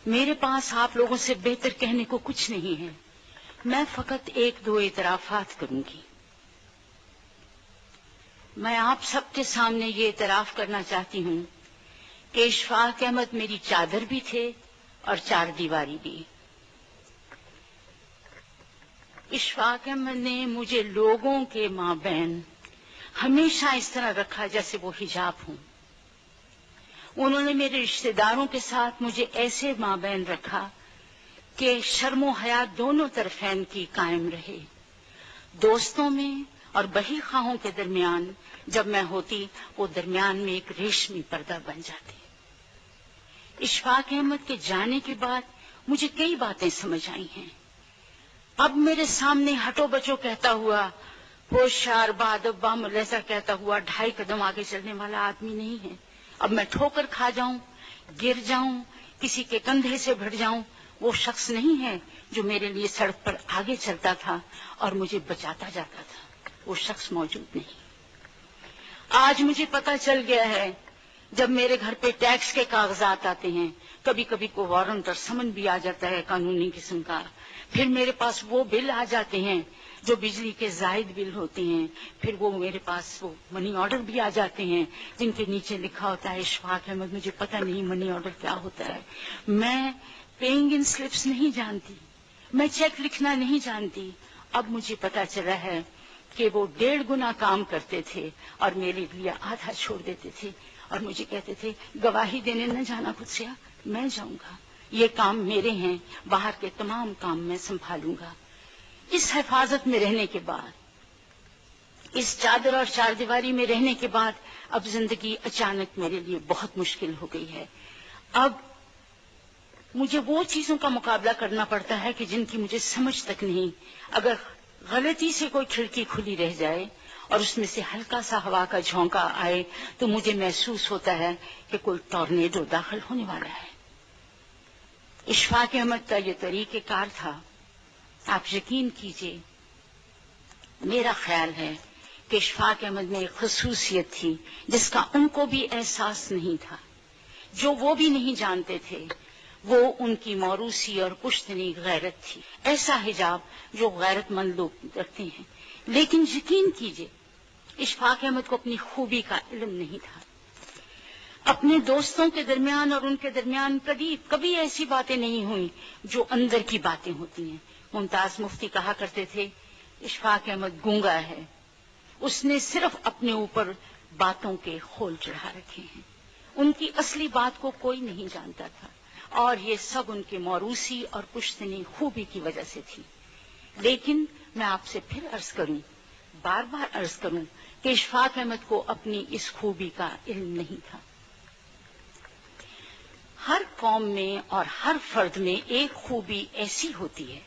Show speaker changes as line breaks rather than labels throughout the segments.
میرے پاس آپ لوگوں سے بہتر کہنے کو کچھ نہیں ہے. میں فقط ایک دو اعترافات کروں گی. میں آپ سب کے سامنے یہ اعتراف کرنا چاہتی ہوں کہ اشفاق احمد میری چادر بھی تھے اور چار دیواری بھی. اشفاق احمد نے مجھے لوگوں کے مابین ہمیشہ اس طرح رکھا جیسے وہ حجاب ہوں. انہوں نے میرے رشتہ داروں کے ساتھ مجھے ایسے مابین رکھا کہ شرم و حیا دونوں طرفین کی قائم رہے. دوستوں میں اور بہی خواہوں کے درمیان جب میں ہوتی وہ درمیان میں ایک ریشمی پردہ بن جاتی. اشفاق احمد کے جانے کے بعد مجھے کئی باتیں سمجھ آئی ہیں. اب میرے سامنے ہٹو بچو کہتا ہوا، ہوشیار بادب باملیسا کہتا ہوا 2.5 قدم آگے چلنے والا آدمی نہیں ہے. اب میں ٹھوکر کھا جاؤں، گر جاؤں، کسی کے کندھے سے بھٹ جاؤں، وہ شخص نہیں ہے جو میرے لیے سڑک پر آگے چلتا تھا اور مجھے بچاتا جاتا تھا. وہ شخص موجود نہیں. آج مجھے پتا چل گیا ہے، جب میرے گھر پہ ٹیکس کے کاغذات آتے ہیں، کبھی کبھی کو وارنٹ اور سمن بھی آ جاتا ہے قانونی قسم کا. پھر میرے پاس وہ بل آ جاتے ہیں جو بجلی کے زائد بل ہوتے ہیں. پھر وہ میرے پاس وہ منی آرڈر بھی آ جاتے ہیں جن کے نیچے لکھا ہوتا ہے اشفاق احمد. مجھے پتہ نہیں منی آرڈر کیا ہوتا ہے. میں پیئنگ ان سلپس نہیں جانتی، میں چیک لکھنا نہیں جانتی. اب مجھے پتا چلا ہے کہ وہ 1.5 گنا کام کرتے تھے اور میرے لیے آدھا چھوڑ دیتے تھے اور مجھے کہتے تھے گواہی دینے نہ جانا خود میں جاؤں گا، یہ کام میرے ہیں، باہر کے تمام کام میں سنبھالوں گا. اس حفاظت میں رہنے کے بعد، اس چادر اور چار دیواری میں رہنے کے بعد اب زندگی اچانک میرے لیے بہت مشکل ہو گئی ہے. اب مجھے وہ چیزوں کا مقابلہ کرنا پڑتا ہے کہ جن کی مجھے سمجھ تک نہیں. اگر غلطی سے کوئی کھڑکی کھلی رہ جائے اور اس میں سے ہلکا سا ہوا کا جھونکا آئے تو مجھے محسوس ہوتا ہے کہ کوئی ٹورنیڈو داخل ہونے والا ہے. اشفاق احمد کا یہ طریقہ کار تھا. آپ یقین کیجئے، میرا خیال ہے کہ اشفاق احمد میں ایک خصوصیت تھی جس کا ان کو بھی احساس نہیں تھا، جو وہ بھی نہیں جانتے تھے. وہ ان کی موروثی اور پشتنی غیرت تھی، ایسا حجاب جو غیرت مند لوگ رکھتے ہیں. لیکن یقین کیجئے اشفاق احمد کو اپنی خوبی کا علم نہیں تھا. اپنے دوستوں کے درمیان اور ان کے درمیان کبھی ایسی باتیں نہیں ہوئی جو اندر کی باتیں ہوتی ہیں. ممتاز مفتی کہا کرتے تھے اشفاق احمد گونگا ہے، اس نے صرف اپنے اوپر باتوں کے خول چڑھا رکھے ہیں. ان کی اصلی بات کو کوئی نہیں جانتا تھا اور یہ سب ان کے موروثی اور پشتنی خوبی کی وجہ سے تھی. لیکن میں آپ سے پھر عرض کروں، بار بار عرض کروں کہ اشفاق احمد کو اپنی اس خوبی کا علم نہیں تھا. ہر قوم میں اور ہر فرد میں ایک خوبی ایسی ہوتی ہے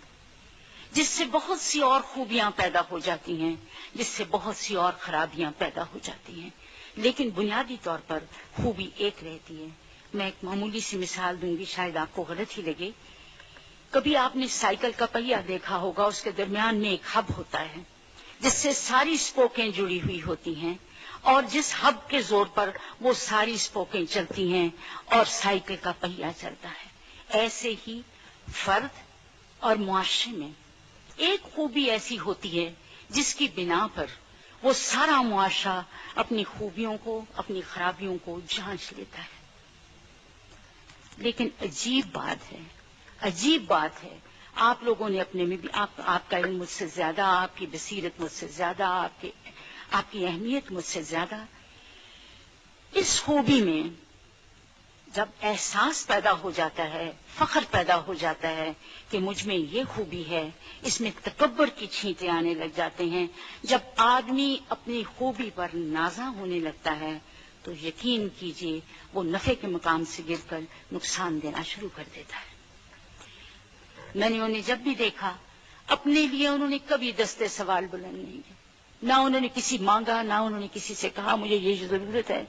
جس سے بہت سی اور خوبیاں پیدا ہو جاتی ہیں، جس سے بہت سی اور خرابیاں پیدا ہو جاتی ہیں، لیکن بنیادی طور پر خوبی ایک رہتی ہے. میں ایک معمولی سی مثال دوں گی، شاید آپ کو غلط ہی لگے. کبھی آپ نے سائیکل کا پہیہ دیکھا ہوگا، اس کے درمیان میں ایک ہب ہوتا ہے جس سے ساری اسپوکیں جڑی ہوئی ہوتی ہیں اور جس ہب کے زور پر وہ ساری اسپوکیں چلتی ہیں اور سائیکل کا پہیہ چلتا ہے. ایسے ہی فرد اور معاشرے میں ایک خوبی ایسی ہوتی ہے جس کی بنا پر وہ سارا معاشرہ اپنی خوبیوں کو، اپنی خرابیوں کو جانچ لیتا ہے. لیکن عجیب بات ہے، آپ لوگوں نے اپنے میں بھی آپ کا علم مجھ سے زیادہ، آپ کی بصیرت مجھ سے زیادہ، آپ کی اہمیت مجھ سے زیادہ. اس خوبی میں جب احساس پیدا ہو جاتا ہے، فخر پیدا ہو جاتا ہے کہ مجھ میں یہ خوبی ہے، اس میں تکبر کی چھینٹیں آنے لگ جاتے ہیں. جب آدمی اپنی خوبی پر نازاں ہونے لگتا ہے تو یقین کیجئے وہ نفع کے مقام سے گر کر نقصان دینا شروع کر دیتا ہے. میں نے انہیں جب بھی دیکھا، اپنے لیے انہوں نے کبھی دستے سوال بلند نہیں کیے، نہ انہوں نے کسی مانگا، نہ انہوں نے کسی سے کہا مجھے یہ ضرورت ہے.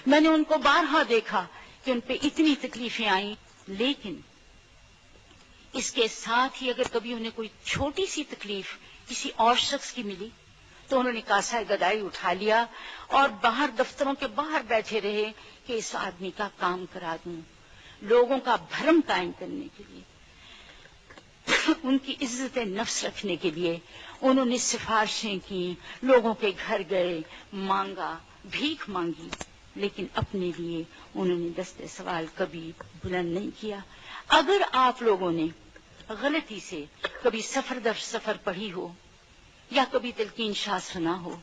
میں نے ان کو بارہا دیکھا کہ ان پہ اتنی تکلیفیں آئیں، لیکن اس کے ساتھ ہی اگر کبھی انہیں کوئی چھوٹی سی تکلیف کسی اور شخص کی ملی تو انہوں نے کاسہ گدائی اٹھا لیا اور باہر دفتروں کے باہر بیٹھے رہے کہ اس آدمی کا کام کرا دوں. لوگوں کا بھرم قائم کرنے کے لیے، ان کی عزت نفس رکھنے کے لیے انہوں نے سفارشیں کی، لوگوں کے گھر گئے، مانگا، بھیک مانگی، لیکن اپنے لیے انہوں نے دستے سوال کبھی بلند نہیں کیا۔ اگر آپ لوگوں نے غلطی سے کبھی سفر در سفر پڑھی ہو یا کبھی تلقین شاہ سنا ہو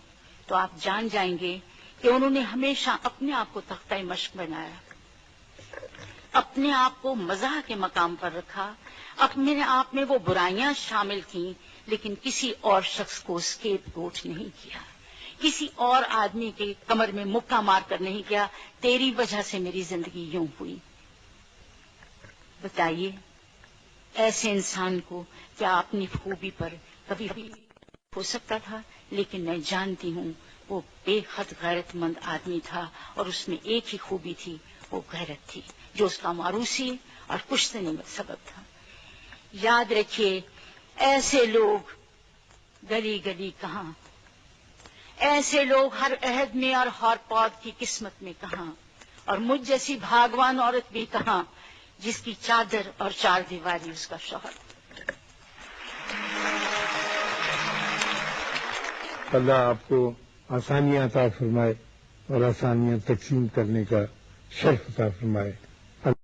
تو آپ جان جائیں گے کہ انہوں نے ہمیشہ اپنے آپ کو تختہ مشق بنایا، اپنے آپ کو مزاح کے مقام پر رکھا، اپنے آپ میں وہ برائیاں شامل کیں، لیکن کسی اور شخص کو اسکیپ گوٹ نہیں کیا، کسی اور آدمی کے کمر میں مکہ مار کر نہیں کیا تیری وجہ سے میری زندگی یوں ہوئی۔ بتائیے ایسے انسان کو کیا اپنی خوبی پر کبھی ہو سکتا تھا؟ لیکن میں جانتی ہوں وہ بے حد غیرت مند آدمی تھا، اور اس میں ایک ہی خوبی تھی، وہ غیرت تھی، جو اس کا ماروثی اور کشتنی میں سبب تھا۔ یاد رکھیے ایسے لوگ گلی گلی کہاں، ایسے لوگ ہر عہد میں اور ہر پود کی قسمت میں کہاں، اور مجھ جیسی بھاگوان عورت بھی کہاں جس کی چادر اور چار دیواری اس کا شوہر۔
اللہ آپ کو آسانیاں عطا فرمائے اور آسانیاں تقسیم کرنے کا شرف عطا فرمائے۔